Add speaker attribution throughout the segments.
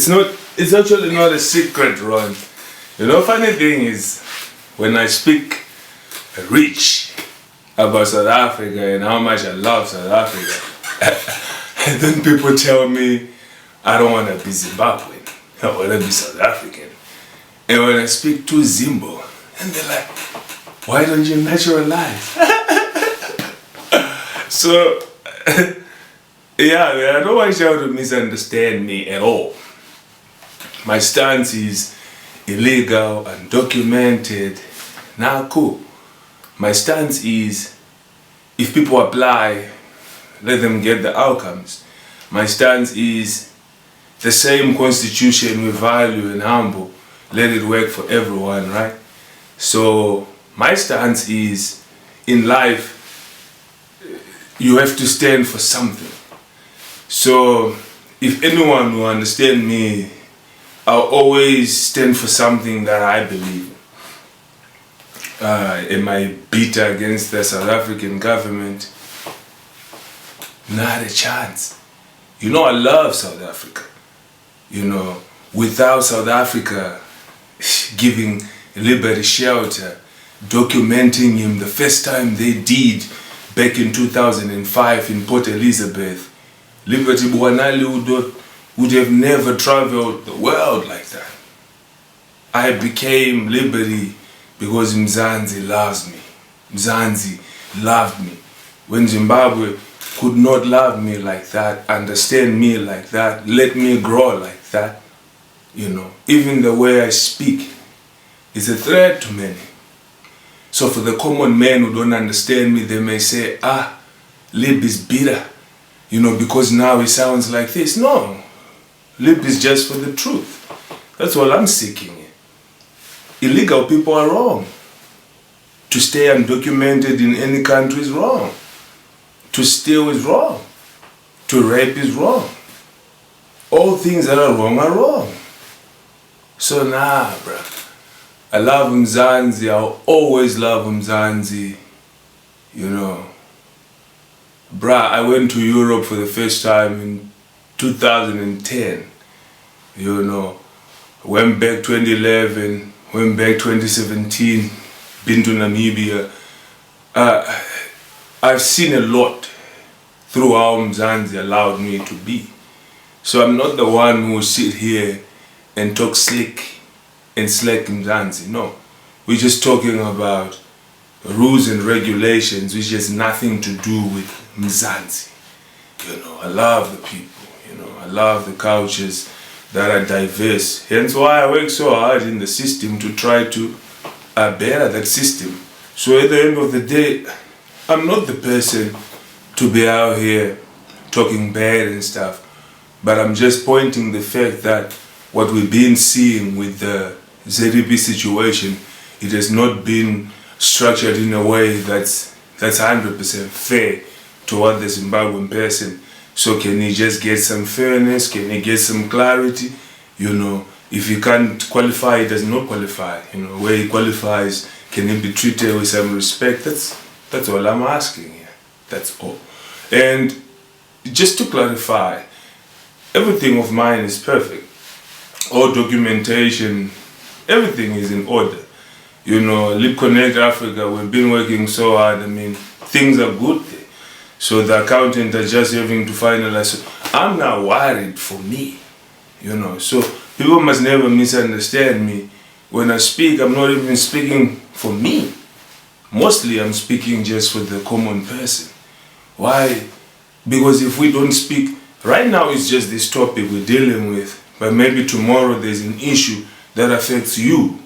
Speaker 1: It's actually not a secret, Ron. You know, funny thing is, when I speak rich about South Africa and how much I love South Africa, and then people tell me I don't want to be Zimbabwean, I want to be South African. And when I speak to Zimbo, and they're like, why don't you naturalize? So, yeah, man, I don't want y'all to misunderstand me at all. My stance is illegal, undocumented. Nah, cool. My stance is, if people apply, let them get the outcomes. My stance is, the same constitution we value and humble, let it work for everyone, right? So my stance is, in life, you have to stand for something. So if anyone will understand me, I'll always stand for something that I believe in. Am I bitter against the South African government? Not a chance. You know, I love South Africa. You know, without South Africa giving Liberty shelter, documenting him the first time they did back in 2005 in Port Elizabeth, Liberty Bwanali would have never traveled the world like that. I became Liberty because Mzansi loves me. Mzansi loved me. When Zimbabwe could not love me like that, understand me like that, let me grow like that, you know, even the way I speak is a threat to many. So for the common man who don't understand me, they may say, Lib is bitter, you know, because now he sounds like this. No, Lib is just for the truth. That's all I'm seeking. Illegal people are wrong. To stay undocumented in any country is wrong. To steal is wrong. To rape is wrong. All things that are wrong. So nah, bruh. I love Mzansi. I'll always love Mzansi. You know. Bruh, I went to Europe for the first time in 2010. You know. Went back 2011. Went back 2017. Been to Namibia. I've seen a lot through how Mzansi allowed me to be. So I'm not the one who will sit here and talk slick and slack Mzansi. No. We're just talking about rules and regulations which has nothing to do with Mzansi. You know, I love the people, you know, I love the cultures that are diverse. Hence why I work so hard in the system to try to better that system. So at the end of the day, I'm not the person to be out here talking bad and stuff, but I'm just pointing the fact that what we've been seeing with the ZDP situation, it has not been structured in a way that's 100% fair toward the Zimbabwean person. So can he just get some fairness? Can he get some clarity? You know, if he can't qualify, he does not qualify. You know, where he qualifies, can he be treated with some respect? That's all I'm asking here. That's all. And just to clarify, everything of mine is perfect. All documentation, everything is in order. You know, Lib Connect Africa, we've been working so hard. I mean, things are good there. So the accountant are just having to finalize. So I'm not worried for me, you know. So people must never misunderstand me. When I speak, I'm not even speaking for me. Mostly I'm speaking just for the common person. Why? Because if we don't speak, right now it's just this topic we're dealing with, but maybe tomorrow there's an issue that affects you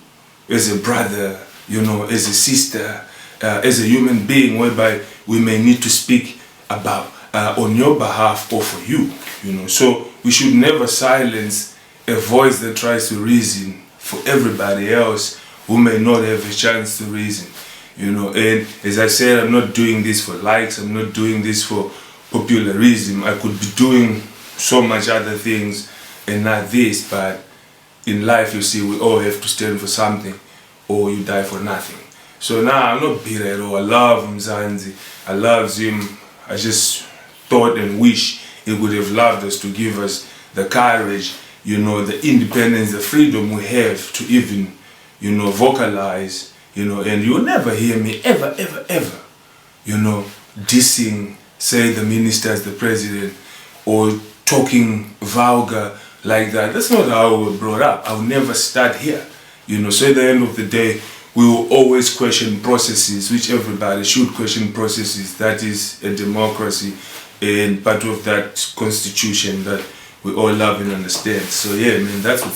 Speaker 1: as a brother, you know, as a sister, as a human being, whereby we may need to speak about on your behalf or for you, you know. So we should never silence a voice that tries to reason for everybody else who may not have a chance to reason, you know. And as I said, I'm not doing this for likes, I'm not doing this for popularism. I could be doing so much other things and not this, but in life, you see, we all have to stand for something or you die for nothing. So now I'm not bitter at all. I love Mzansi, I love Zim. I just thought and wish he would have loved us to give us the courage you know, the independence, the freedom we have to even, you know, vocalize, you know, and you'll never hear me ever, you know, dissing, say, the ministers, the president, or talking vulgar like that. That's not how we were brought up. I'll never start here, you know. So at the end of the day, we will always question processes, which everybody should question processes. That is a democracy and part of that constitution that we all love and understand. So yeah, man, that's what